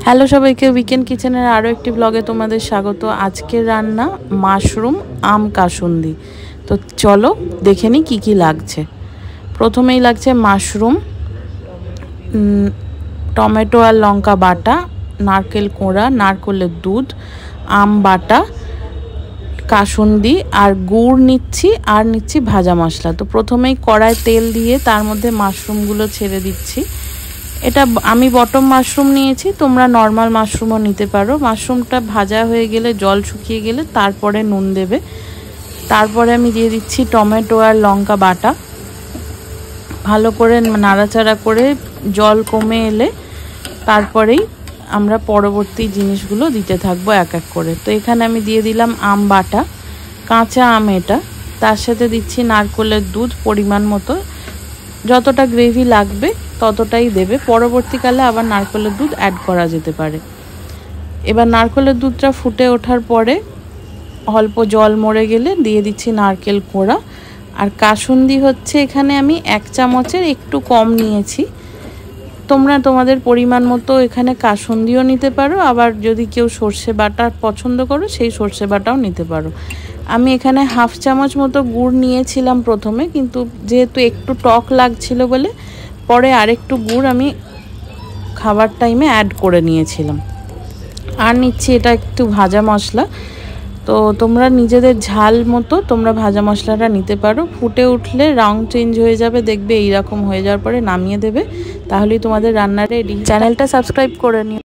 Hello সবাইকে, weekend কিচেনের আরও একটি ব্লগে তোমাদের স্বাগত। আজকের রান্না মাশরুম আম কাসুন্দি। তো চলো দেখে নিই কী কী লাগছে। প্রথমেই লাগছে মাশরুম, টমেটো আর লঙ্কা বাটা, নারকেল কোড়া, নারকেলের দুধ, আম বাটা, কাসুন্দি আর গুড় নিচ্ছি, আর নিচ্ছি ভাজা মশলা। তো প্রথমেই কড়ায় তেল দিয়ে তার মধ্যে মাশরুমগুলো ছেড়ে দিচ্ছি। এটা আমি বটম মাশরুম নিয়েছি, তোমরা নর্মাল মাশরুমও নিতে পারো। মাশরুমটা ভাজা হয়ে গেলে, জল শুকিয়ে গেলে তারপরে নুন দেবে। তারপরে আমি দিয়ে দিচ্ছি টমেটো আর লঙ্কা বাটা। ভালো করে নাড়াচাড়া করে জল কমে এলে তারপরেই আমরা পরবর্তী জিনিসগুলো দিতে থাকবো এক এক করে। তো এখানে আমি দিয়ে দিলাম আম বাটা, কাঁচা আম এটা। তার সাথে দিচ্ছি নারকেলের দুধ পরিমাণ মতো, যতটা গ্রেভি লাগবে ততটাই দেবে। পরবর্তীকালে আবার নারকেলের দুধ অ্যাড করা যেতে পারে। এবার নারকেলের দুধটা ফুটে ওঠার পরে অল্প জল মরে গেলে দিয়ে দিচ্ছি নারকেল কোড়া। আর কাসুন্দি হচ্ছে এখানে আমি 1 চামচের একটু কম নিয়েছি। তোমরা তোমাদের পরিমাণ মতো এখানে কাসুন্দিও নিতে পারো, আবার যদি কেউ সর্ষে বাটা পছন্দ করো সেই সর্ষে বাটাও নিতে পারো। আমি এখানে 1/2 চামচ মতো গুড় নিয়েছিলাম প্রথমে, কিন্তু যেহেতু একটু টক লাগছিল বলে পরে আরেকটু গুড় আমি খাবার টাইমে অ্যাড করে নিয়েছিলাম। আর নিচ্ছি এটা একটু ভাজা মশলা। তো তোমরা নিজেদের ঝাল মতো তোমরা ভাজা মশলাটা নিতে পারো। ফুটে উঠলে রং চেঞ্জ হয়ে যাবে, দেখবে এইরকম হয়ে যাওয়ার পরে নামিয়ে দেবে, তাহলেই তোমাদের রান্না রেডি। চ্যানেলটা সাবস্ক্রাইব করে নিও।